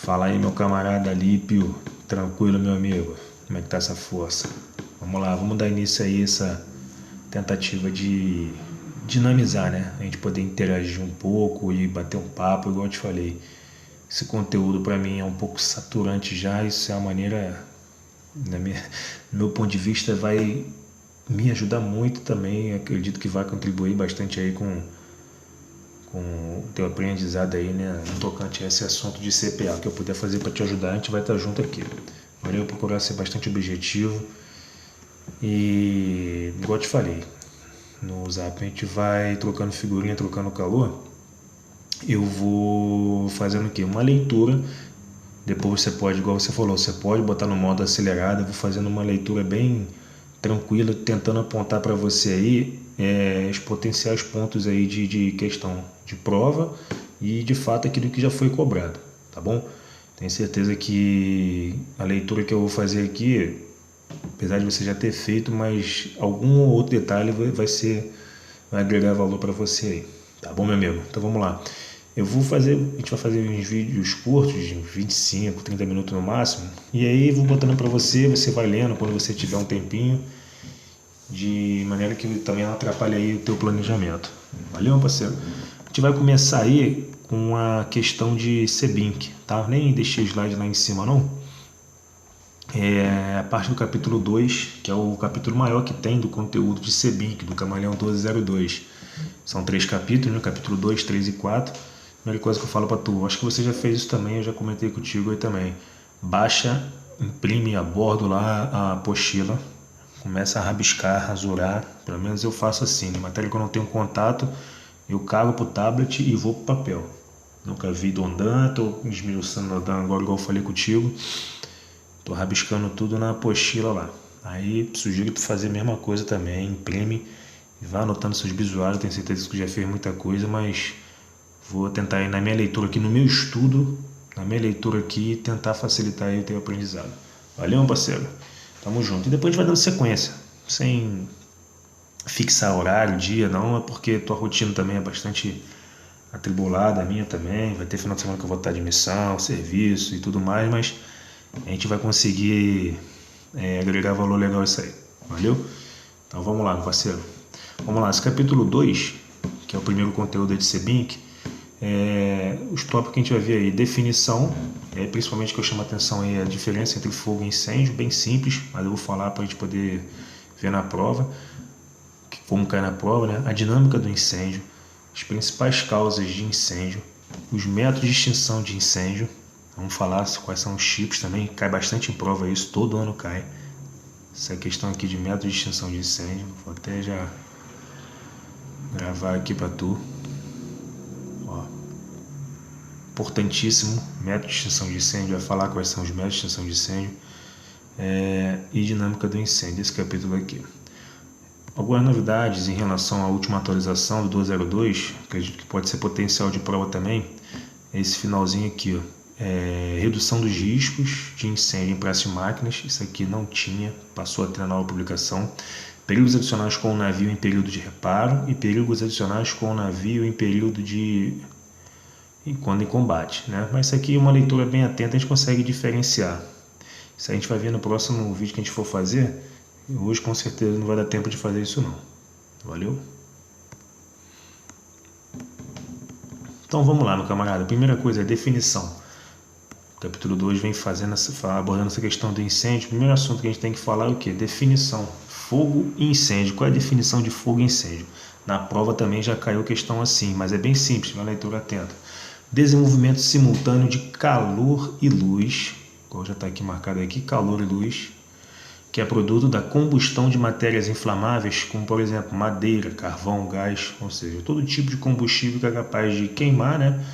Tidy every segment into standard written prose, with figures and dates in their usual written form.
Fala aí, meu camarada Lípio, tranquilo, meu amigo? Como é que tá essa força? Vamos lá, vamos dar início aí a essa tentativa de dinamizar, né? A gente poder interagir um pouco e bater um papo, igual eu te falei. Esse conteúdo para mim é um pouco saturante já, isso é uma maneira, do meu ponto de vista, vai me ajudar muito também. Acredito que vai contribuir bastante aí com o teu aprendizado aí, né, no tocante a esse assunto de CPA. O que eu puder fazer para te ajudar, a gente vai estar junto aqui. Valeu, procurar ser bastante objetivo e, igual eu te falei, no Zap a gente vai trocando figurinha, trocando calor. Eu vou fazendo o quê? Uma leitura. Depois você pode, igual você falou, você pode botar no modo acelerado. Eu vou fazendo uma leitura bem tranquila, tentando apontar para você aí os potenciais pontos aí de questão de prova e de fato aquilo que já foi cobrado, tá bom? Tenho certeza que a leitura que eu vou fazer aqui, apesar de você já ter feito, mas algum outro detalhe vai agregar valor para você aí, tá bom, meu amigo? Então vamos lá. A gente vai fazer uns vídeos curtos, de 25, 30 minutos no máximo, e aí vou botando para você, você vai lendo quando você tiver um tempinho, de maneira que também não atrapalhe aí o teu planejamento. Valeu, parceiro? A gente vai começar aí com a questão de Sebink, tá? Nem deixei o slide lá em cima, não. É a parte do capítulo 2, que é o capítulo maior que tem do conteúdo de Sebink, do Camaleão 1202. São 3 capítulos, né? Capítulo 2, 3 e 4. Primeira coisa que eu falo para tu, acho que você já fez isso também, eu já comentei contigo aí também. Baixa, imprime a bordo lá a apostila, começa a rabiscar, rasurar, pelo menos eu faço assim, na matéria que eu não tenho contato, eu cago pro tablet e vou pro papel. Nunca vi Dondan, tô esmiuçando Dondan agora igual eu falei contigo, tô rabiscando tudo na apostila lá. Aí sugiro tu fazer a mesma coisa também, imprime e vá anotando seus visuais, tenho certeza que já fez muita coisa, mas vou tentar ir na minha leitura aqui, no meu estudo, na minha leitura aqui, tentar facilitar aí o teu aprendizado. Valeu, meu parceiro? Tamo junto. E depois a gente vai dando sequência, sem fixar horário, dia, não, é porque tua rotina também é bastante atribulada, a minha também. Vai ter final de semana que eu vou estar de missão, serviço e tudo mais, mas a gente vai conseguir agregar valor legal isso aí. Valeu? Então vamos lá, meu parceiro. Vamos lá, esse capítulo 2, que é o primeiro conteúdo de Sebink, os tópicos que a gente vai ver aí, definição, principalmente que eu chamo a atenção aí a diferença entre fogo e incêndio, bem simples, mas eu vou falar para a gente poder ver na prova, como cai na prova, né? A dinâmica do incêndio, as principais causas de incêndio, os métodos de extinção de incêndio, vamos falar quais são os tipos também, cai bastante em prova isso, todo ano cai, essa questão aqui de método de extinção de incêndio, vou até já gravar aqui para tu. Importantíssimo, método de extinção de incêndio, vai falar quais são os métodos de extinção de incêndio e dinâmica do incêndio, esse capítulo aqui. Algumas novidades em relação à última atualização do 202, acredito que pode ser potencial de prova também, é esse finalzinho aqui, redução dos riscos de incêndio em praça de máquinas, isso aqui não tinha, passou a ter na nova publicação. Perigos adicionais com o navio em período de reparo e perigos adicionais com o navio em período de quando em combate, né? Mas isso aqui é uma leitura bem atenta, a gente consegue diferenciar. Isso a gente vai ver no próximo vídeo que a gente for fazer. Hoje com certeza não vai dar tempo de fazer isso não. Valeu? Então vamos lá, meu camarada. Primeira coisa é definição. O capítulo 2 vem abordando essa questão do incêndio. O primeiro assunto que a gente tem que falar é o quê? Definição. Fogo e incêndio. Qual é a definição de fogo e incêndio? Na prova também já caiu questão assim, mas é bem simples, uma leitura atenta. Desenvolvimento simultâneo de calor e luz, como já está aqui marcado aqui, calor e luz, que é produto da combustão de matérias inflamáveis, como por exemplo madeira, carvão, gás, ou seja, todo tipo de combustível que é capaz de queimar, né,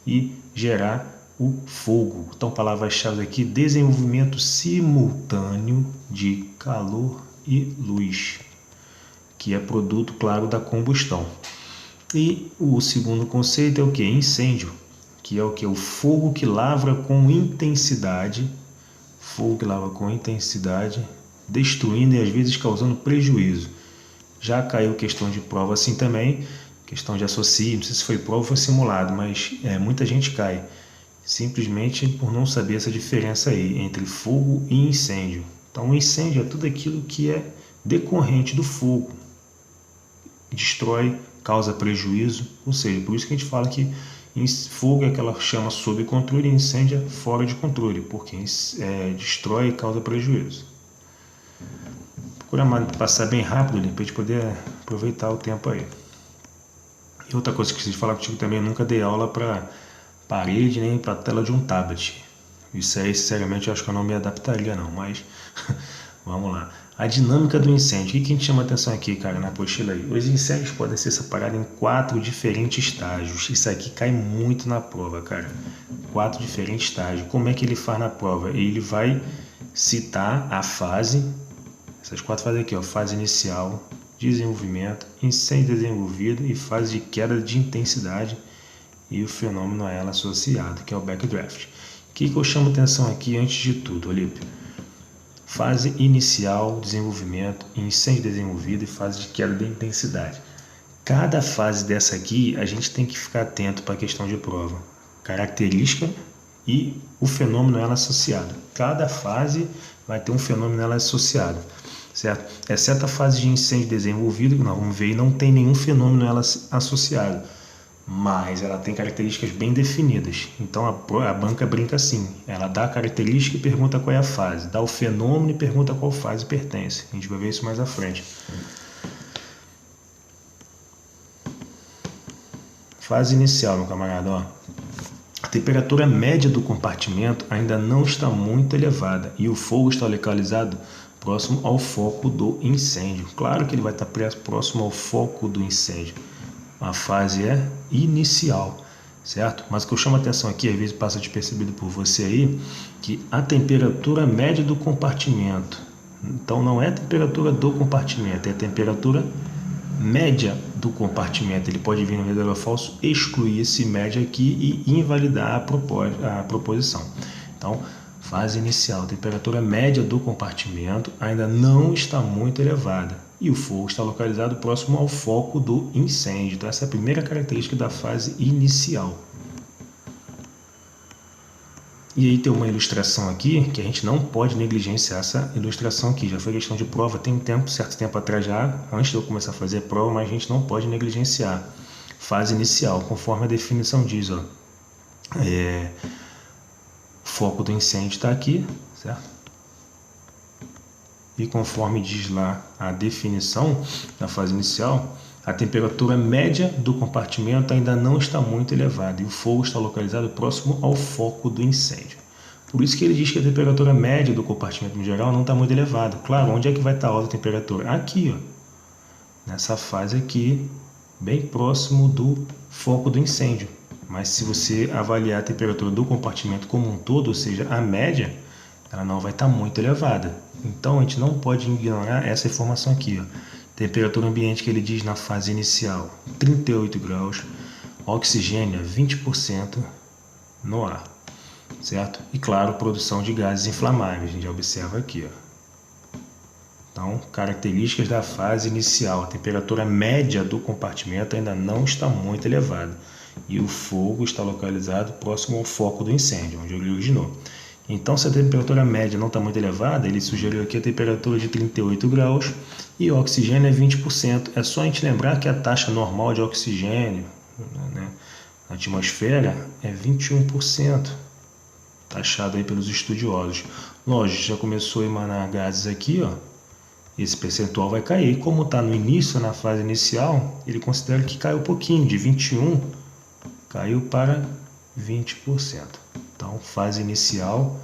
e gerar o fogo. Então, palavras-chave aqui, desenvolvimento simultâneo de calor e luz, que é produto, claro, da combustão. E o segundo conceito é o que? Incêndio, que é o que? O fogo que lavra com intensidade, destruindo e às vezes causando prejuízo. Já caiu questão de prova assim também, questão de associe, não sei se foi prova ou foi simulado, mas muita gente cai. simplesmente por não saber essa diferença aí entre fogo e incêndio. Então, o incêndio é tudo aquilo que é decorrente do fogo, destrói, causa prejuízo, ou seja, por isso que a gente fala que fogo é aquela chama sob controle e incêndio é fora de controle, porque destrói e causa prejuízo. Procura passar bem rápido ali, para a gente poder aproveitar o tempo aí. E outra coisa que eu preciso falar contigo também, eu nunca dei aula para parede nem para tela de um tablet. Isso aí, sinceramente, eu acho que eu não me adaptaria não, mas vamos lá. A dinâmica do incêndio. O que a gente chama atenção aqui, cara, na apostila aí? Os incêndios podem ser separados em 4 diferentes estágios. Isso aqui cai muito na prova, cara. 4 diferentes estágios. Como é que ele faz na prova? Ele vai citar a fase, essas 4 fases aqui, ó, fase inicial, desenvolvimento, incêndio desenvolvido e fase de queda de intensidade e o fenômeno a ela associado, que é o backdraft. O que eu chamo atenção aqui antes de tudo, Olímpio? Fase inicial, desenvolvimento, incêndio desenvolvido e fase de queda de intensidade. Cada fase dessa aqui a gente tem que ficar atento para a questão de prova. Característica e o fenômeno a ela associado. Cada fase vai ter um fenômeno a ela associado, certo? Exceto a fase de incêndio desenvolvido, que nós vamos ver, e não tem nenhum fenômeno a ela associado. Mas ela tem características bem definidas. Então a banca brinca assim, ela dá a característica e pergunta qual é a fase, dá o fenômeno e pergunta a qual fase pertence. A gente vai ver isso mais à frente. Fase inicial, meu camarada, ó. A temperatura média do compartimento ainda não está muito elevada e o fogo está localizado próximo ao foco do incêndio. Claro que ele vai estar próximo ao foco do incêndio. A fase é inicial, certo? Mas o que eu chamo a atenção aqui, às vezes passa despercebido por você aí, que a temperatura média do compartimento, então não é a temperatura do compartimento, é a temperatura média do compartimento. Ele pode vir no verdadeiro ou falso, excluir esse média aqui e invalidar a proposição. Então, fase inicial, a temperatura média do compartimento ainda não está muito elevada e o fogo está localizado próximo ao foco do incêndio. Então, essa é a primeira característica da fase inicial. E aí tem uma ilustração aqui que a gente não pode negligenciar essa ilustração aqui. Já foi questão de prova tem certo tempo atrás já, antes de eu começar a fazer a prova, mas a gente não pode negligenciar. Fase inicial, conforme a definição diz, ó. O foco do incêndio está aqui, certo? E conforme diz lá a definição da fase inicial, a temperatura média do compartimento ainda não está muito elevada e o fogo está localizado próximo ao foco do incêndio. Por isso que ele diz que a temperatura média do compartimento em geral não está muito elevada. Claro, onde é que vai estar a alta temperatura? Aqui, ó, nessa fase aqui, bem próximo do foco do incêndio. Mas se você avaliar a temperatura do compartimento como um todo, ou seja, a média, ela não vai estar muito elevada. Então a gente não pode ignorar essa informação aqui, ó. Temperatura ambiente que ele diz na fase inicial, 38 graus, oxigênio 20% no ar, certo? E claro, produção de gases inflamáveis, a gente já observa aqui, ó. Então, características da fase inicial, a temperatura média do compartimento ainda não está muito elevada e o fogo está localizado próximo ao foco do incêndio, onde ele originou. Então, se a temperatura média não está muito elevada, ele sugeriu aqui a temperatura de 38 graus e o oxigênio é 20%. É só a gente lembrar que a taxa normal de oxigênio, né, na atmosfera é 21%, taxado aí pelos estudiosos. Lógico, já começou a emanar gases aqui, ó, esse percentual vai cair. Como está no início, na fase inicial, ele considera que caiu um pouquinho, de 21% caiu para 20%. Então, fase inicial,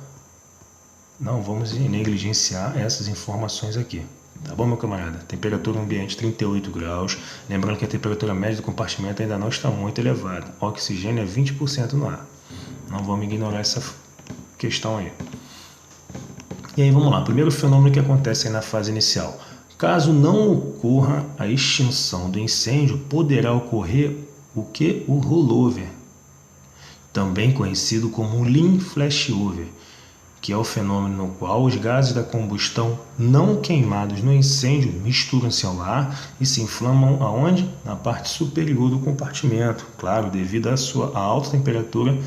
não vamos negligenciar essas informações aqui. Tá bom, meu camarada? Temperatura ambiente 38 graus. Lembrando que a temperatura média do compartimento ainda não está muito elevada. Oxigênio é 20% no ar. Não vamos ignorar essa questão aí. E aí, vamos lá. Primeiro fenômeno que acontece aí na fase inicial. Caso não ocorra a extinção do incêndio, poderá ocorrer o que? O rollover, também conhecido como lean flashover, que é o fenômeno no qual os gases da combustão não queimados no incêndio misturam-se ao ar e se inflamam aonde? Na parte superior do compartimento, claro, devido à sua alta temperatura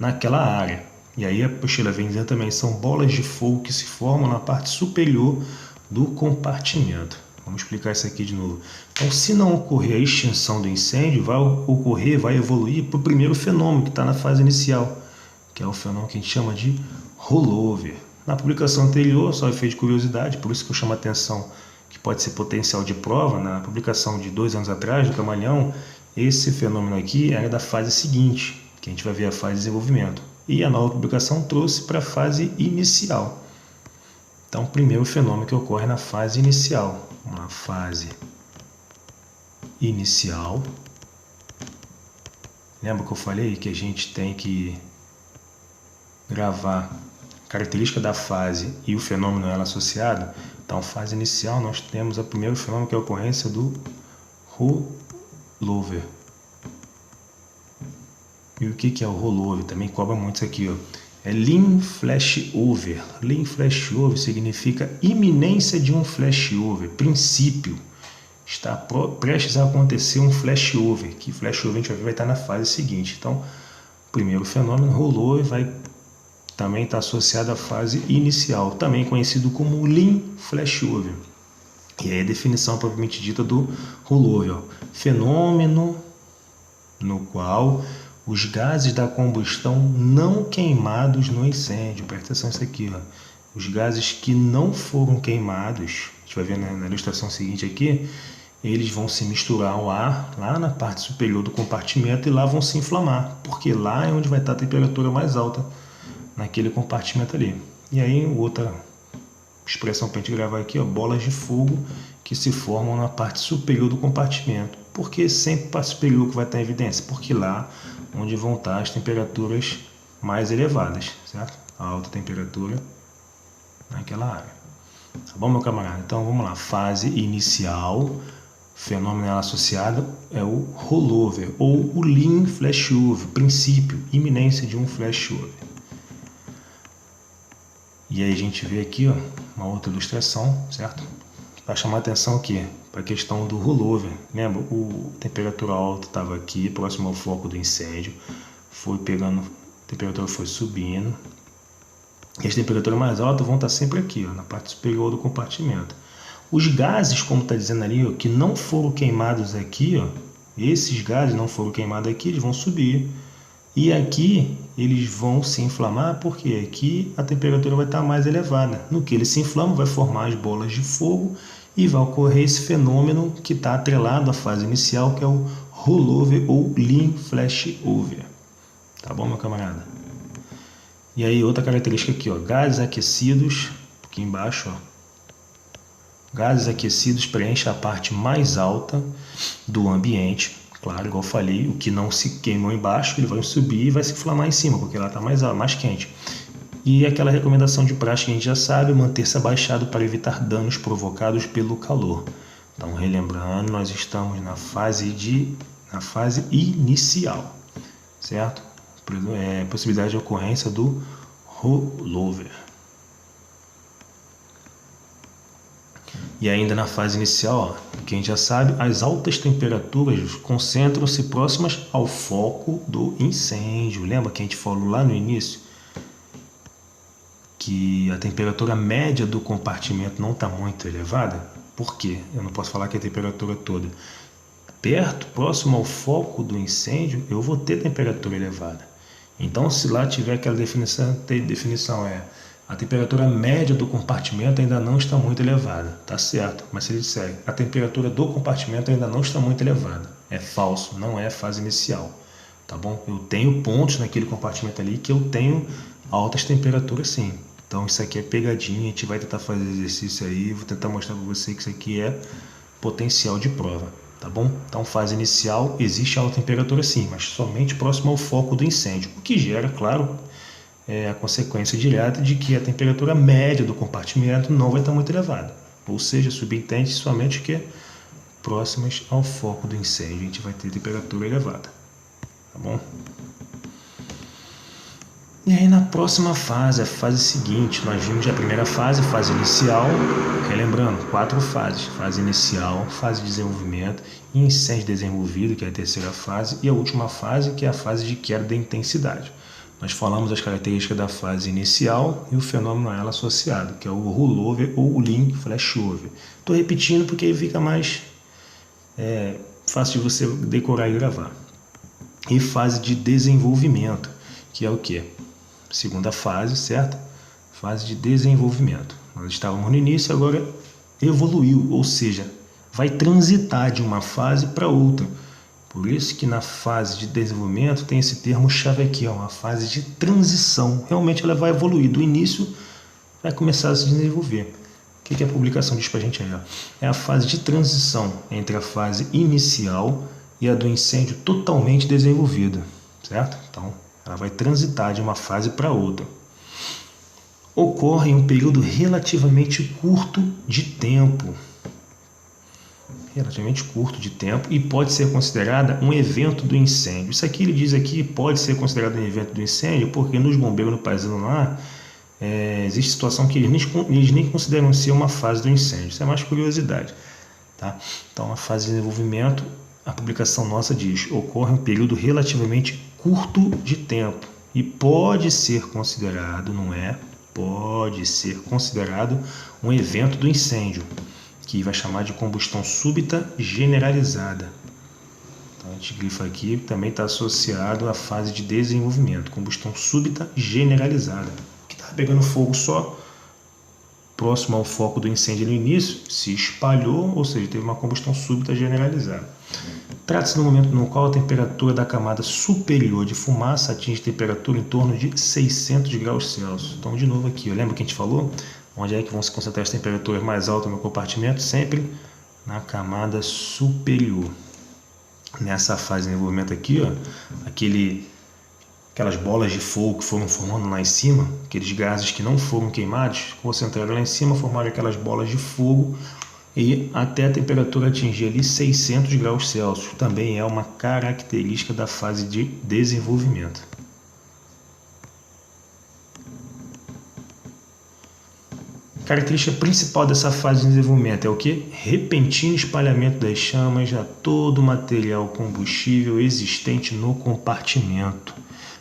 naquela área. E aí a apostila vem dizendo também, são bolas de fogo que se formam na parte superior do compartimento. Vamos explicar isso aqui de novo. Então, se não ocorrer a extinção do incêndio, vai evoluir para o primeiro fenômeno que está na fase inicial, que é o fenômeno que a gente chama de rollover. Na publicação anterior, só efeito de curiosidade, por isso que eu chamo a atenção que pode ser potencial de prova, na publicação de 2 anos atrás do Camaleão, esse fenômeno aqui era da fase seguinte, que a gente vai ver a fase de desenvolvimento. E a nova publicação trouxe para a fase inicial. Então, o primeiro fenômeno que ocorre na fase inicial. Uma fase inicial. Lembra que eu falei que a gente tem que gravar a característica da fase e o fenômeno ela associado? Então, fase inicial, nós temos o primeiro fenômeno que é a ocorrência do rollover. E o que é o rollover? Também cobra muito isso aqui, ó. É lean flashover. Lean flashover significa iminência de um flashover, princípio. Está prestes a acontecer um flashover, que flashover a gente vai estar na fase seguinte. Então, o primeiro fenômeno, rollover, vai também estar associado à fase inicial, também conhecido como lean flashover. E aí a definição propriamente dita do rollover, ó. Fenômeno no qual os gases da combustão não queimados no incêndio. Presta atenção nisso aqui, ó. Os gases que não foram queimados, a gente vai ver na ilustração seguinte aqui, eles vão se misturar ao ar lá na parte superior do compartimento e lá vão se inflamar, porque lá é onde vai estar a temperatura mais alta naquele compartimento ali. E aí outra expressão para a gente gravar aqui, ó, bolas de fogo que se formam na parte superior do compartimento. Por que sempre parte superior que vai estar em evidência? Porque lá onde vão estar as temperaturas mais elevadas, certo? A alta temperatura naquela área. Tá bom, meu camarada? Então vamos lá. Fase inicial, fenômeno associado é o rollover ou o lean flashover, princípio, iminência de um flashover. E aí a gente vê aqui, ó, uma outra ilustração, certo? Para chamar a atenção aqui, para a questão do rollover. Lembra? A temperatura alta estava aqui, próximo ao foco do incêndio, foi pegando, a temperatura foi subindo. E as temperaturas mais altas vão estar sempre aqui, ó, na parte superior do compartimento. Os gases, como está dizendo ali, ó, que não foram queimados aqui, ó, esses gases não foram queimados aqui, eles vão subir. E aqui eles vão se inflamar porque aqui a temperatura vai estar mais elevada. No que eles se inflamam, vai formar as bolas de fogo e vai ocorrer esse fenômeno que está atrelado à fase inicial, que é o rollover ou lean flashover. Tá bom, meu camarada? E aí outra característica aqui, ó, gases aquecidos, aqui embaixo, ó, gases aquecidos preenchem a parte mais alta do ambiente. Claro, igual eu falei, o que não se queimou embaixo, ele vai subir e vai se inflamar em cima, porque lá está mais quente. E aquela recomendação de praxe que a gente já sabe, manter-se abaixado para evitar danos provocados pelo calor. Então, relembrando, nós estamos na fase inicial, certo? Possibilidade de ocorrência do rollover. E ainda na fase inicial, ó, que a gente já sabe, as altas temperaturas concentram-se próximas ao foco do incêndio. Lembra que a gente falou lá no início que a temperatura média do compartimento não está muito elevada? Por quê? Eu não posso falar que é a temperatura toda. Próximo ao foco do incêndio, eu vou ter temperatura elevada. Então, se lá tiver aquela definição a temperatura média do compartimento ainda não está muito elevada, tá certo? Mas se ele disser a temperatura do compartimento ainda não está muito elevada, é falso, não é a fase inicial, tá bom? Eu tenho pontos naquele compartimento ali que eu tenho altas temperaturas sim. Então isso aqui é pegadinha, a gente vai tentar fazer exercício aí, vou tentar mostrar para você que isso aqui é potencial de prova, tá bom? Então fase inicial existe alta temperatura sim, mas somente próximo ao foco do incêndio, o que gera, claro, a consequência direta de que a temperatura média do compartimento não vai estar muito elevada. Ou seja, subentende somente que próximas ao foco do incêndio a gente vai ter temperatura elevada. Tá bom? E aí na próxima fase, a fase seguinte, nós vimos a primeira fase, fase inicial, relembrando, 4 fases. Fase inicial, fase de desenvolvimento, incêndio desenvolvido, que é a terceira fase, e a última fase, que é a fase de queda da intensidade. Nós falamos as características da fase inicial e o fenômeno a ela associado, que é o rollover ou o lean flashover. Estou repetindo porque fica mais fácil de você decorar e gravar. E fase de desenvolvimento, que é o quê? Segunda fase, certo? Fase de desenvolvimento. Nós estávamos no início, agora evoluiu, ou seja, vai transitar de uma fase para outra. Por isso que na fase de desenvolvimento tem esse termo-chave aqui, uma fase de transição. Realmente ela vai evoluir, do início vai começar a se desenvolver. O que a publicação diz para a gente aí? É a fase de transição entre a fase inicial e a do incêndio totalmente desenvolvida, certo? Então, ela vai transitar de uma fase para outra. Ocorre em um período relativamente curto de tempo. Relativamente curto de tempo e pode ser considerada um evento do incêndio. Isso aqui ele diz aqui pode ser considerado um evento do incêndio porque nos bombeiros no Paisano lá existe situação que eles nem consideram ser uma fase do incêndio. Isso é mais curiosidade, tá? Então a fase de desenvolvimento, a publicação nossa diz, ocorre em um período relativamente curto de tempo e pode ser considerado, pode ser considerado um evento do incêndio, que vai chamar de combustão súbita generalizada. Então a gente grifa aqui, também está associado à fase de desenvolvimento, combustão súbita generalizada, que está pegando fogo só próximo ao foco do incêndio no início, se espalhou, ou seja, teve uma combustão súbita generalizada. Trata-se do momento no qual a temperatura da camada superior de fumaça atinge temperatura em torno de 600 graus Celsius. Então, de novo aqui, lembra que a gente falou? Onde é que vão se concentrar as temperaturas mais altas no compartimento? Sempre na camada superior. Nessa fase de desenvolvimento aqui, aquelas bolas de fogo que foram formando lá em cima, aqueles gases que não foram queimados, concentraram lá em cima, formaram aquelas bolas de fogo e até a temperatura atingir ali 600 graus Celsius. Também é uma característica da fase de desenvolvimento. A característica principal dessa fase de desenvolvimento é o que? Repentino espalhamento das chamas a todo o material combustível existente no compartimento.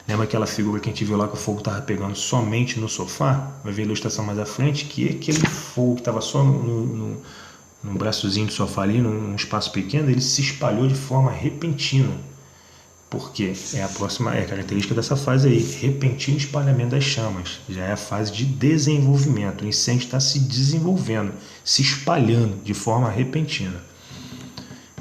Lembra aquela figura que a gente viu lá que o fogo estava pegando somente no sofá? Vai ver a ilustração mais à frente, que aquele fogo que estava só no braçozinho do sofá ali, num espaço pequeno, ele se espalhou de forma repentina. Porque é a característica dessa fase aí, repentino espalhamento das chamas. Já é a fase de desenvolvimento. O incêndio está se desenvolvendo, se espalhando de forma repentina.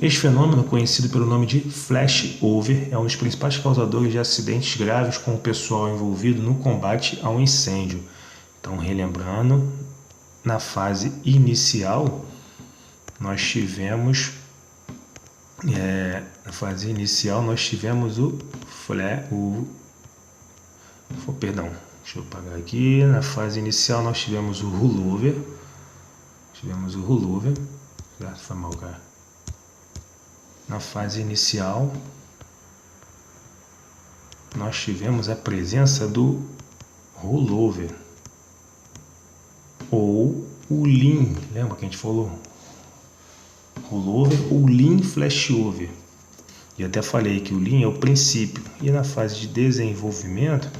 Este fenômeno, conhecido pelo nome de flashover, é um dos principais causadores de acidentes graves com o pessoal envolvido no combate ao incêndio. Então, relembrando, na fase inicial, nós tivemos deixa eu apagar aqui. Na fase inicial nós tivemos o rollover. Foi mal, cara. Na fase inicial nós tivemos a presença do rollover ou o lean. Lembra que a gente falou? Rollover ou lean flashover. E até falei que o lean é o princípio. E na fase de desenvolvimento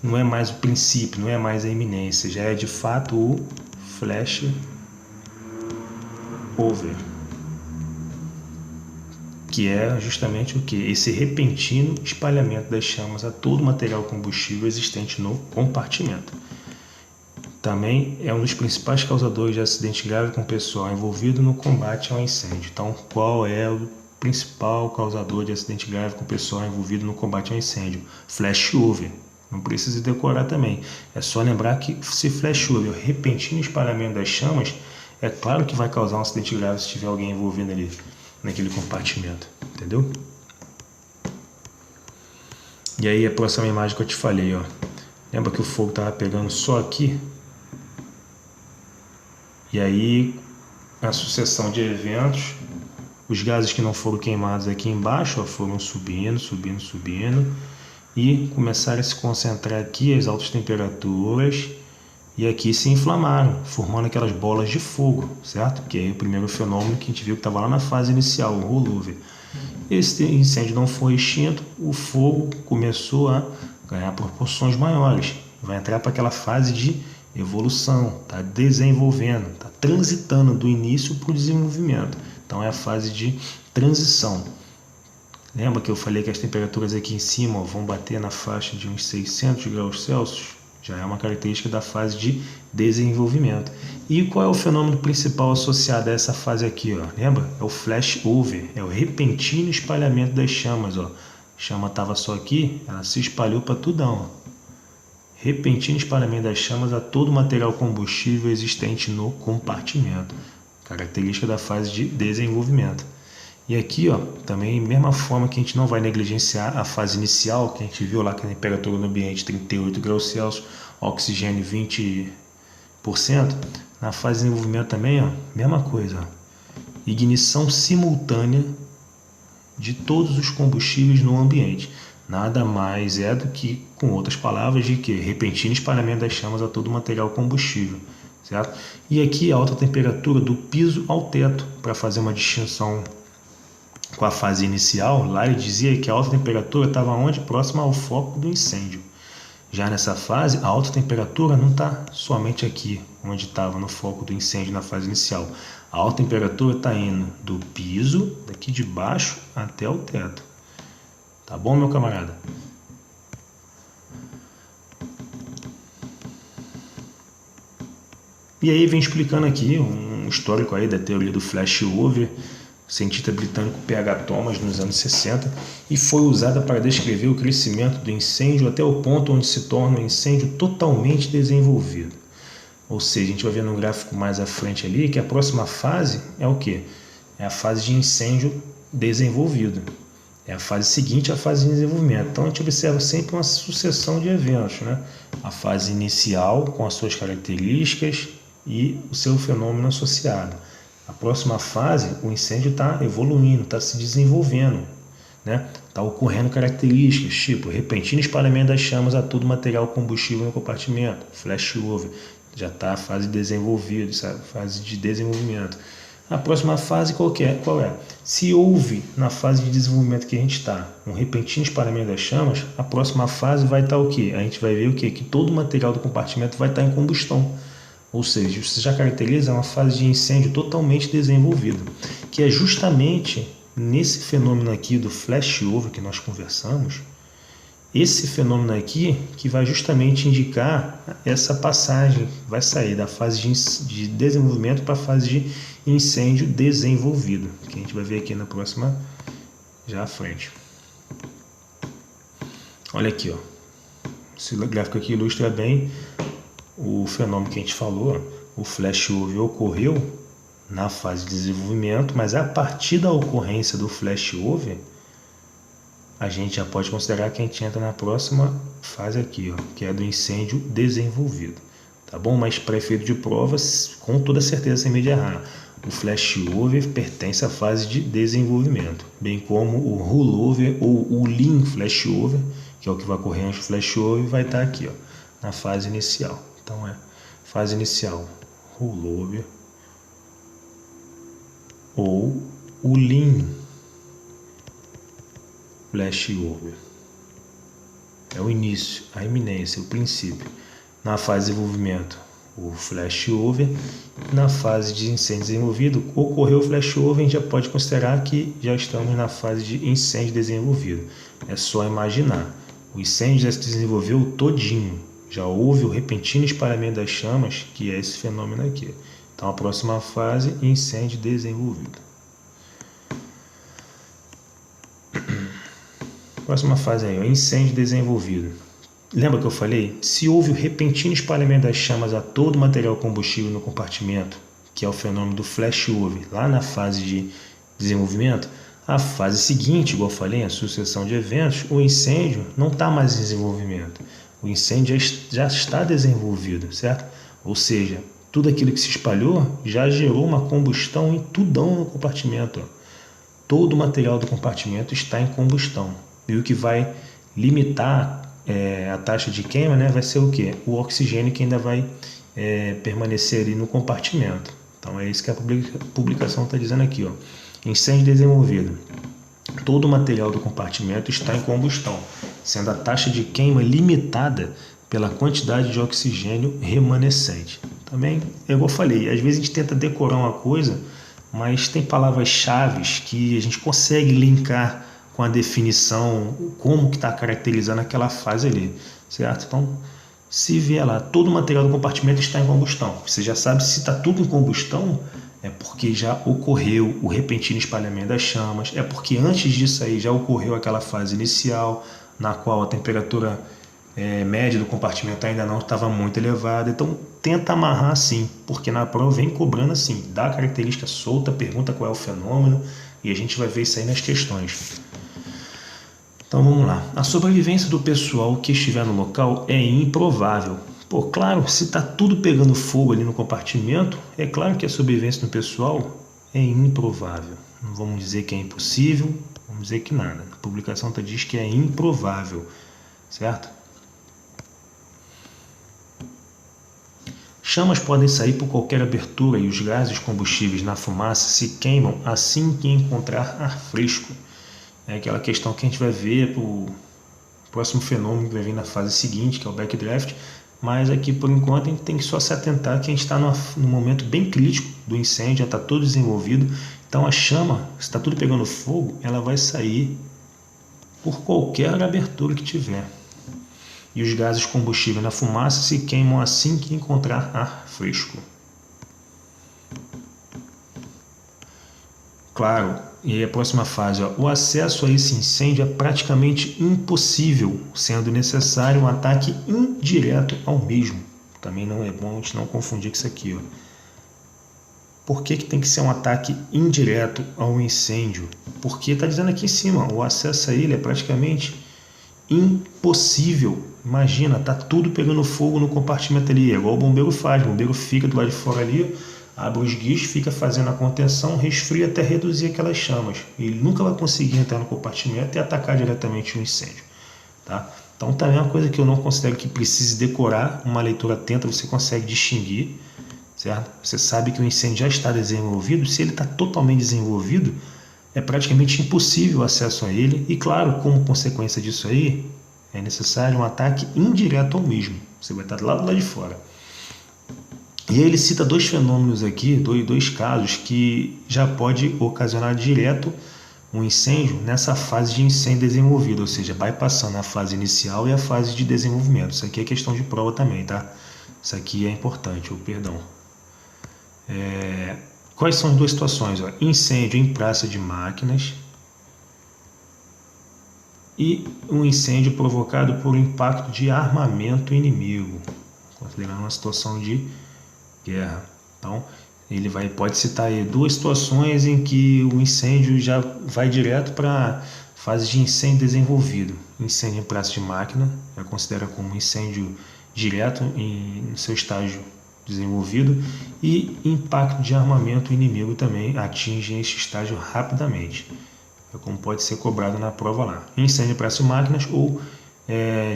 não é mais o princípio, não é mais a iminência, já é de fato o flashover, que é justamente o que? Esse repentino espalhamento das chamas a todo o material combustível existente no compartimento. Também é um dos principais causadores de acidente grave com o pessoal envolvido no combate ao incêndio. Então, qual é o principal causador de acidente grave com o pessoal envolvido no combate ao incêndio? Flashover. Não precisa decorar também. É só lembrar que se flashover, o repentino espalhamento das chamas, é claro que vai causar um acidente grave se tiver alguém envolvido ali, naquele compartimento. Entendeu? E aí a próxima imagem que eu te falei, lembra que o fogo estava pegando só aqui? E aí, a sucessão de eventos, os gases que não foram queimados aqui embaixo foram subindo, e começaram a se concentrar aqui as altas temperaturas e aqui se inflamaram, formando aquelas bolas de fogo, certo? Que é o primeiro fenômeno que a gente viu que estava lá na fase inicial, o rollover. Esse incêndio não foi extinto, o fogo começou a ganhar proporções maiores, vai entrar para aquela fase de evolução, está desenvolvendo, está transitando do início para o desenvolvimento. Então é a fase de transição. Lembra que eu falei que as temperaturas aqui em cima vão bater na faixa de uns 600 graus Celsius? Já é uma característica da fase de desenvolvimento. E qual é o fenômeno principal associado a essa fase aqui? Ó? Lembra? É o flash over, é o repentino espalhamento das chamas. Ó. A chama estava só aqui, ela se espalhou para tudão. Ó. Repentino espalhamento das chamas a todo o material combustível existente no compartimento. Característica da fase de desenvolvimento. E aqui, ó, também, mesma forma que a gente não vai negligenciar a fase inicial, que a gente viu lá que a temperatura no ambiente 38 graus Celsius, oxigênio 20%, na fase de desenvolvimento também, ó, mesma coisa. Ó, ignição simultânea de todos os combustíveis no ambiente. Nada mais é do que, com outras palavras, de que repentino espalhamento das chamas a todo o material combustível. Certo? E aqui a alta temperatura do piso ao teto, para fazer uma distinção com a fase inicial. Lá ele dizia que a alta temperatura estava onde? Próxima ao foco do incêndio. Já nessa fase, a alta temperatura não está somente aqui, onde estava no foco do incêndio na fase inicial. A alta temperatura está indo do piso, daqui de baixo, até o teto. Tá bom, meu camarada? E aí vem explicando aqui um histórico aí da teoria do flashover, cientista britânico P.H. Thomas, nos anos 60, e foi usada para descrever o crescimento do incêndio até o ponto onde se torna um incêndio totalmente desenvolvido. Ou seja, a gente vai ver no gráfico mais à frente ali que a próxima fase é o quê? É a fase de incêndio desenvolvido. É a fase seguinte à fase de desenvolvimento. Então a gente observa sempre uma sucessão de eventos, né? A fase inicial com as suas características e o seu fenômeno associado. A próxima fase, o incêndio está evoluindo, está se desenvolvendo, né? Está ocorrendo características, tipo repentino espalhamento das chamas a todo material combustível no compartimento, flashover, já está a fase desenvolvida, fase de desenvolvimento. A próxima fase qual é? Se houve na fase de desenvolvimento que a gente está um repentino espalhamento das chamas, a próxima fase vai estar o quê? A gente vai ver o quê? Que todo o material do compartimento vai estar em combustão. Ou seja, isso já caracteriza uma fase de incêndio totalmente desenvolvida, que é justamente nesse fenômeno aqui do flashover que nós conversamos, esse fenômeno aqui que vai justamente indicar essa passagem, vai sair da fase de desenvolvimento para a fase de incêndio desenvolvido, que a gente vai ver aqui na próxima, já à frente. Olha aqui, ó. Esse gráfico aqui ilustra bem o fenômeno que a gente falou. O flashover ocorreu na fase de desenvolvimento, mas a partir da ocorrência do flashover, a gente já pode considerar que a gente entra na próxima fase aqui, ó, que é do incêndio desenvolvido. Tá bom? Mas para efeito de provas, com toda certeza, sem medo de errar, o flashover pertence à fase de desenvolvimento, bem como o rollover ou o lean flashover, que é o que vai ocorrer antes do flashover, vai estar aqui, ó, na fase inicial. Então é fase inicial, rollover ou o lean flashover. É o início, a iminência, o princípio. Na fase de desenvolvimento, o flashover. Na fase de incêndio desenvolvido, ocorreu o flashover, a gente já pode considerar que já estamos na fase de incêndio desenvolvido. É só imaginar. O incêndio já se desenvolveu todinho. Já houve o repentino espalhamento das chamas, que é esse fenômeno aqui. Então a próxima fase, incêndio desenvolvido. Próxima fase aí, o incêndio desenvolvido. Lembra que eu falei? Se houve o repentino espalhamento das chamas a todo o material combustível no compartimento, que é o fenômeno do flashover, lá na fase de desenvolvimento, a fase seguinte, igual eu falei, a sucessão de eventos, o incêndio não está mais em desenvolvimento. O incêndio já está desenvolvido, certo? Ou seja, tudo aquilo que se espalhou já gerou uma combustão em tudão no compartimento. Ó. Todo o material do compartimento está em combustão. E o que vai limitar a taxa de queima, né, vai ser o quê? O oxigênio que ainda vai permanecer ali no compartimento. Então é isso que a publicação está dizendo aqui. Ó. Incêndio desenvolvido. Todo o material do compartimento está em combustão. sendo a taxa de queima limitada pela quantidade de oxigênio remanescente. Também, igual eu falei, às vezes a gente tenta decorar uma coisa, mas tem palavras-chave que a gente consegue linkar com a definição, como que está caracterizando aquela fase ali, certo? Então, se vier lá, todo o material do compartimento está em combustão. Você já sabe se está tudo em combustão, é porque já ocorreu o repentino espalhamento das chamas, é porque antes disso aí já ocorreu aquela fase inicial, na qual a temperatura média do compartimento ainda não estava muito elevada. Então, tenta amarrar assim, porque na prova vem cobrando assim, dá a característica solta, pergunta qual é o fenômeno, e a gente vai ver isso aí nas questões. Então vamos lá. A sobrevivência do pessoal que estiver no local é improvável. Pô, claro, se está tudo pegando fogo ali no compartimento, é claro que a sobrevivência do pessoal é improvável. Não vamos dizer que é impossível, vamos dizer que nada. A publicação diz que é improvável, certo? Chamas podem sair por qualquer abertura e os gases combustíveis na fumaça se queimam assim que encontrar ar fresco. É aquela questão que a gente vai ver para o próximo fenômeno que vai vir na fase seguinte, que é o backdraft, mas aqui por enquanto a gente tem que só se atentar que a gente está num momento bem crítico do incêndio, já está todo desenvolvido, então a chama, se está tudo pegando fogo, ela vai sair por qualquer abertura que tiver. E os gases combustíveis na fumaça se queimam assim que encontrar ar fresco. Claro, e a próxima fase, o acesso a esse incêndio é praticamente impossível, sendo necessário um ataque indireto ao mesmo. Também não é bom a gente não confundir com isso aqui. Por que tem que ser um ataque indireto ao incêndio? Porque está dizendo aqui em cima, o acesso a ele é praticamente impossível. Imagina, tá tudo pegando fogo no compartimento ali, é igual o bombeiro faz, o bombeiro fica do lado de fora ali, abre os guichos, fica fazendo a contenção, resfria até reduzir aquelas chamas. Ele nunca vai conseguir entrar no compartimento e atacar diretamente o incêndio. Tá? Então também é uma coisa que eu não considero que precise decorar, uma leitura atenta você consegue distinguir, certo? Você sabe que o incêndio já está desenvolvido, se ele está totalmente desenvolvido, é praticamente impossível o acesso a ele e claro, como consequência disso aí, é necessário um ataque indireto ao mesmo. Você vai estar do lado de fora. E aí ele cita dois fenômenos aqui, dois casos que já pode ocasionar direto um incêndio nessa fase de incêndio desenvolvido, ou seja, vai passando a fase inicial e a fase de desenvolvimento. Isso aqui é questão de prova também, tá? Isso aqui é importante, perdão. Quais são as duas situações? Incêndio em praça de máquinas e um incêndio provocado por impacto de armamento inimigo, considerando uma situação de guerra. Então, ele pode citar aí duas situações em que o incêndio já vai direto para a fase de incêndio desenvolvido. Incêndio em praça de máquina, já considera como incêndio direto no seu estágio desenvolvido, e impacto de armamento inimigo também atinge esse estágio rapidamente. É como pode ser cobrado na prova lá. Incêndio em praça de máquinas ou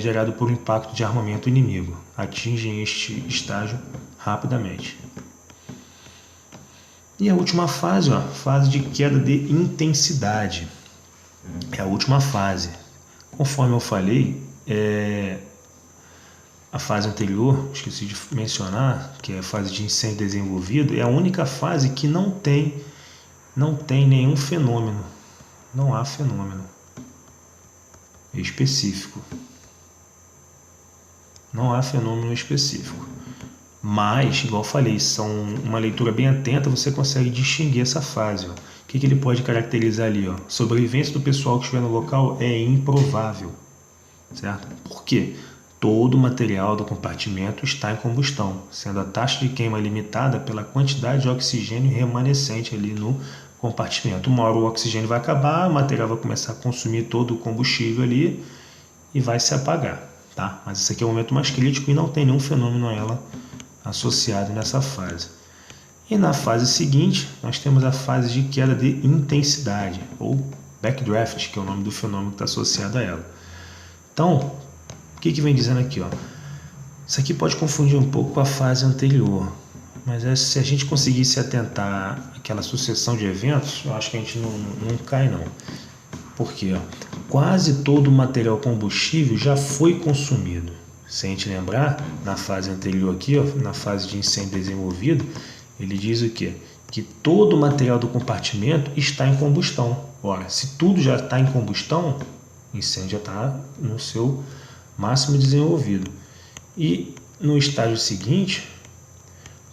gerado por impacto de armamento inimigo. Atingem este estágio rapidamente. E a última fase, fase de queda de intensidade. É a última fase. Conforme eu falei, a fase anterior, esqueci de mencionar, que é a fase de incêndio desenvolvido, é a única fase que não tem nenhum fenômeno. Não há fenômeno específico. Não há fenômeno específico. Mas, igual eu falei, são uma leitura bem atenta, você consegue distinguir essa fase. O que ele pode caracterizar ali? Sobrevivência do pessoal que estiver no local é improvável. Certo? Por quê? Todo o material do compartimento está em combustão, sendo a taxa de queima limitada pela quantidade de oxigênio remanescente ali no compartimento. Uma hora o oxigênio vai acabar, o material vai começar a consumir todo o combustível ali e vai se apagar. Tá? Mas esse aqui é o momento mais crítico e não tem nenhum fenômeno a ela associado nessa fase. E na fase seguinte, nós temos a fase de queda de intensidade, ou backdraft, que é o nome do fenômeno que está associado a ela. Então, o que vem dizendo aqui? Isso aqui pode confundir um pouco com a fase anterior, mas se a gente conseguir se atentar àquela sucessão de eventos, eu acho que a gente não cai não. Por quê? quase todo o material combustível já foi consumido. Se a gente lembrar, na fase anterior aqui, ó, na fase de incêndio desenvolvido, ele diz o quê? Que todo o material do compartimento está em combustão. Ora, se tudo já está em combustão, o incêndio já está no seu máximo desenvolvido. E no estágio seguinte,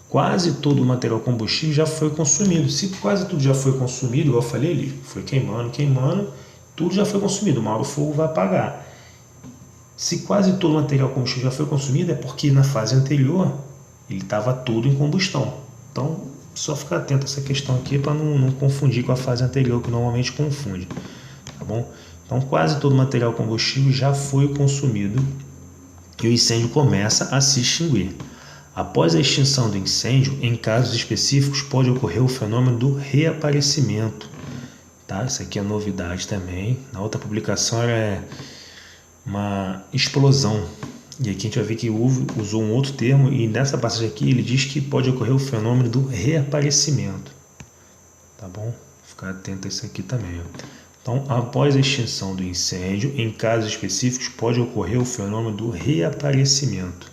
quase todo o material combustível já foi consumido. Se quase tudo já foi consumido, igual eu falei ali, foi queimando, tudo já foi consumido, uma hora o fogo vai apagar. Se quase todo o material combustível já foi consumido, é porque na fase anterior ele estava todo em combustão. Então, só ficar atento a essa questão aqui para não confundir com a fase anterior, que normalmente confunde. Tá bom? Então, quase todo o material combustível já foi consumido e o incêndio começa a se extinguir. Após a extinção do incêndio, em casos específicos, pode ocorrer o fenômeno do reaparecimento. Tá? Isso aqui é novidade também. Na outra publicação era uma explosão. E aqui a gente vai ver que usou um outro termo, e nessa passagem aqui ele diz que pode ocorrer o fenômeno do reaparecimento. Tá bom? Ficar atento a isso aqui também. Ó. Então, após a extinção do incêndio, em casos específicos, pode ocorrer o fenômeno do reaparecimento.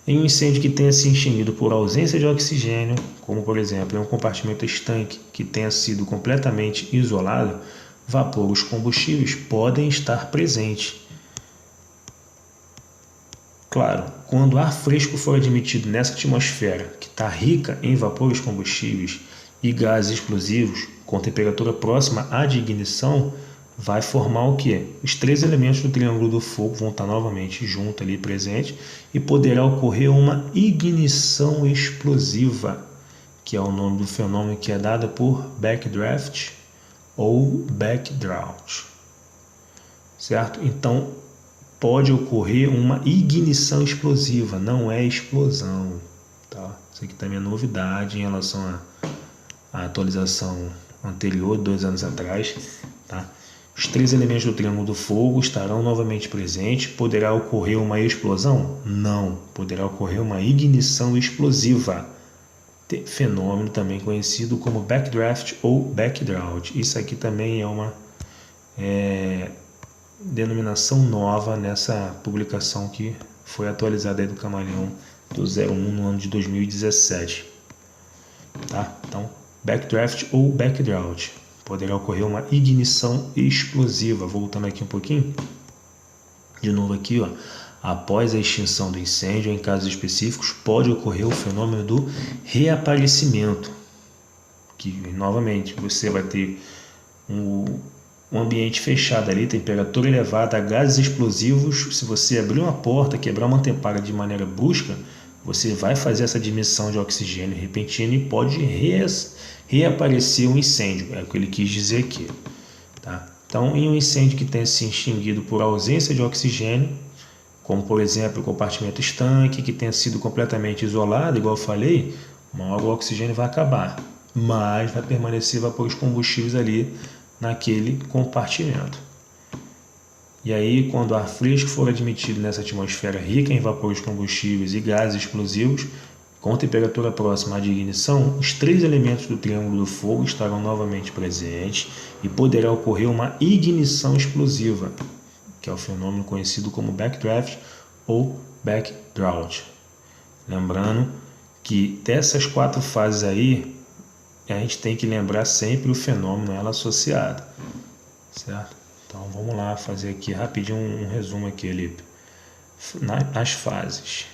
Em um incêndio que tenha se extinguido por ausência de oxigênio, como por exemplo em um compartimento estanque que tenha sido completamente isolado, vapores combustíveis podem estar presentes. Claro, quando ar fresco for admitido nessa atmosfera, que está rica em vapores combustíveis e gases explosivos, com temperatura próxima à de ignição, vai formar o quê? Os três elementos do triângulo do fogo vão estar novamente juntos ali presentes e poderá ocorrer uma ignição explosiva, que é o nome do fenômeno que é dado por backdraft ou backdrought, certo? Então, pode ocorrer uma ignição explosiva, não é explosão, tá? Isso aqui também é novidade em relação à atualização anterior, 2 anos atrás, tá? Os três elementos do triângulo do fogo estarão novamente presentes. Poderá ocorrer uma explosão? Não. Poderá ocorrer uma ignição explosiva. Fenômeno também conhecido como backdraft ou backdrought. Isso aqui também é uma denominação nova nessa publicação que foi atualizada aí do Camaleão do 01 no ano de 2017. Tá? Então, backdraft ou backdrought. Poderá ocorrer uma ignição explosiva. Voltando aqui um pouquinho. De novo aqui, ó. Após a extinção do incêndio, em casos específicos, pode ocorrer o fenômeno do reaparecimento. Que, novamente, você vai ter um ambiente fechado ali, temperatura elevada, gases explosivos. Se você abrir uma porta, quebrar uma tempera de maneira brusca, você vai fazer essa dimissão de oxigênio repentina e pode reaparecer um incêndio. É o que ele quis dizer aqui. Tá? Então, em um incêndio que tenha se extinguido por ausência de oxigênio, como por exemplo o compartimento estanque, que tenha sido completamente isolado, igual eu falei, uma hora o oxigênio vai acabar, mas vai permanecer vapores combustíveis ali naquele compartimento. E aí, quando o ar fresco for admitido nessa atmosfera rica em vapores combustíveis e gases explosivos, com temperatura próxima à de ignição, os três elementos do triângulo do fogo estarão novamente presentes e poderá ocorrer uma ignição explosiva, que é o fenômeno conhecido como backdraft ou backdrought. Lembrando que dessas 4 fases aí, a gente tem que lembrar sempre o fenômeno ela associado, certo? Então vamos lá fazer aqui rapidinho um resumo aqui, Elipe. As fases.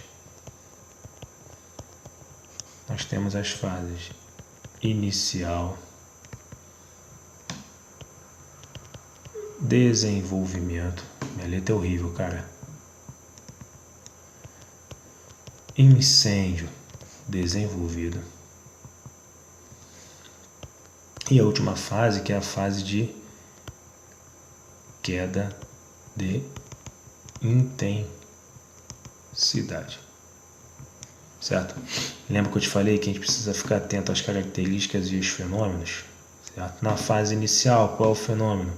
Nós temos as fases inicial, desenvolvimento, minha letra é horrível, cara. Incêndio, desenvolvido. E a última fase, que é a fase de queda de intensidade. Certo? Lembra que eu te falei que a gente precisa ficar atento às características e os fenômenos? Certo? Na fase inicial, qual é o fenômeno?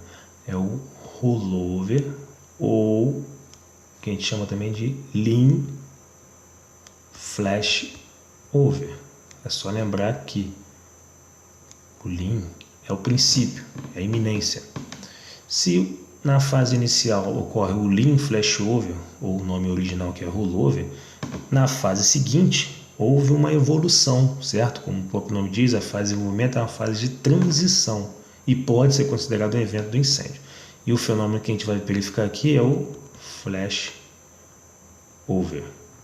É o rollover, ou que a gente chama também de lean flashover. É só lembrar que o lean é o princípio, é a iminência. Se na fase inicial ocorre o lean flashover, ou o nome original que é rollover, na fase seguinte houve uma evolução, certo? Como o próprio nome diz, a fase de desenvolvimento é uma fase de transição e pode ser considerado um evento do incêndio. E o fenômeno que a gente vai verificar aqui é o flashover,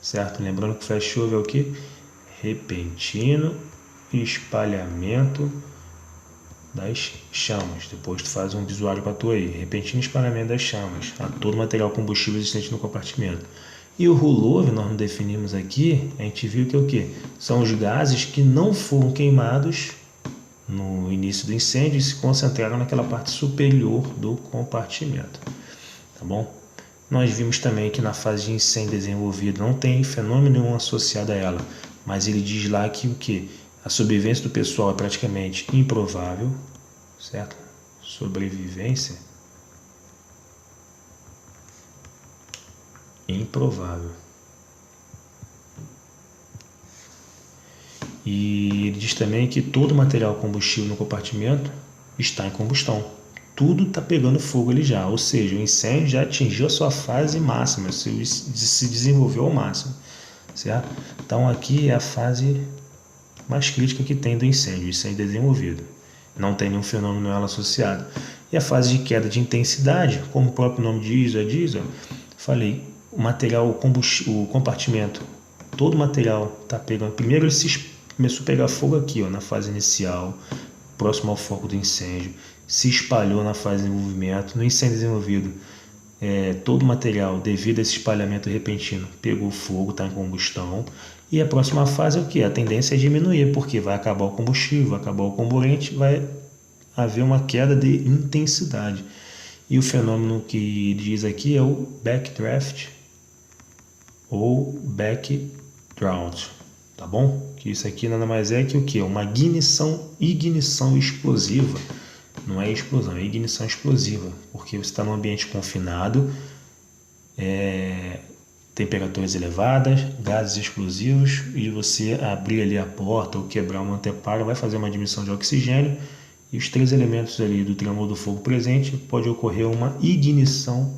certo? Lembrando que flashover é o que? Repentino espalhamento das chamas. Depois tu faz um visuário para tu aí. Repentino espalhamento das chamas a todo material combustível existente no compartimento. E o rollover, nós não definimos aqui, a gente viu que é o que? São os gases que não foram queimados no início do incêndio e se concentraram naquela parte superior do compartimento. Tá bom? Nós vimos também que na fase de incêndio desenvolvido não tem fenômeno nenhum associado a ela, mas ele diz lá que o que? A sobrevivência do pessoal é praticamente improvável, certo? Sobrevivência improvável. E ele diz também que todo material combustível no compartimento está em combustão. Tudo está pegando fogo ali já, ou seja, o incêndio já atingiu a sua fase máxima, se desenvolveu ao máximo, certo? Então aqui é a fase mais crítica que tem do incêndio, incêndio desenvolvido. Não tem nenhum fenômeno ela associado. E a fase de queda de intensidade, como o próprio nome diz, falei, o material, o compartimento, todo o material está pegando. Primeiro ele começou a pegar fogo aqui, ó, na fase inicial, próximo ao foco do incêndio, se espalhou na fase de desenvolvimento. No incêndio desenvolvido, todo o material, devido a esse espalhamento repentino, pegou fogo, está em combustão. E a próxima fase é o que? A tendência é diminuir, porque vai acabar o combustível, vai acabar o comburente, vai haver uma queda de intensidade. E o fenômeno que diz aqui é o backdraft ou backdrought, tá bom? Que isso aqui nada mais é que o que? Uma ignição explosiva. Não é explosão, é ignição explosiva, porque você está num ambiente confinado, temperaturas elevadas, gases explosivos, e você abrir ali a porta ou quebrar uma antepara vai fazer uma admissão de oxigênio, e os três elementos ali do triângulo do fogo presente pode ocorrer uma ignição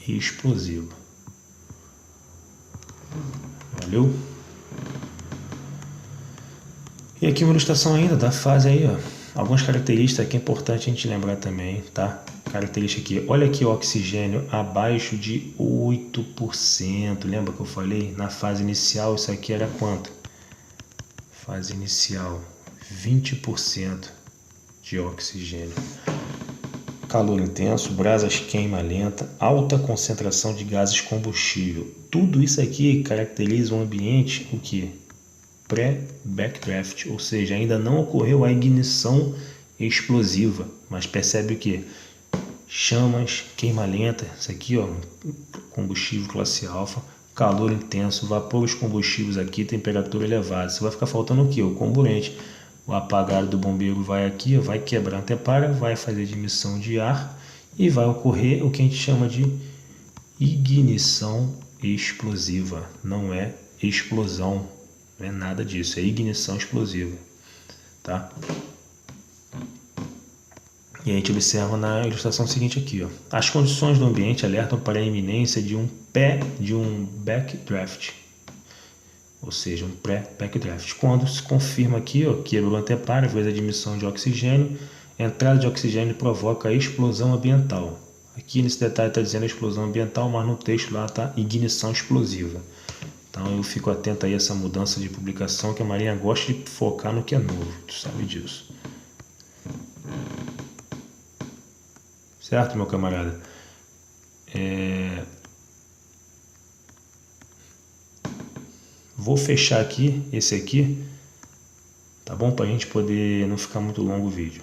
explosiva. Valeu? E aqui uma ilustração ainda da fase aí, ó. Algumas características que é importante a gente lembrar também, tá? Característica aqui, olha aqui o oxigênio abaixo de 8%. Lembra que eu falei? Na fase inicial isso aqui era quanto? Fase inicial, 20% de oxigênio. Calor intenso, brasas queima lenta, alta concentração de gases combustível. Tudo isso aqui caracteriza um ambiente o que? Pré-backdraft, ou seja, ainda não ocorreu a ignição explosiva, mas percebe o que? Chamas, queima lenta, isso aqui ó, combustível classe alfa, calor intenso, vapores combustíveis aqui, temperatura elevada. Você vai ficar faltando o que? O comburente. O apagado do bombeiro vai aqui, vai quebrar a antepara, vai fazer admissão de ar e vai ocorrer o que a gente chama de ignição explosiva. Não é explosão, não é nada disso, é ignição explosiva, tá? E a gente observa na ilustração seguinte aqui, ó. As condições do ambiente alertam para a iminência de um backdraft, ou seja, um pré-backdraft. Quando se confirma aqui, ó, quebrou a antepara, fez a admissão de oxigênio, a entrada de oxigênio provoca a explosão ambiental. Aqui nesse detalhe está dizendo explosão ambiental, mas no texto lá está ignição explosiva. Então eu fico atento aí a essa mudança de publicação, que a Marinha gosta de focar no que é novo, tu sabe disso. Certo, meu camarada? Vou fechar aqui, esse aqui, tá bom? Para a gente poder não ficar muito longo o vídeo.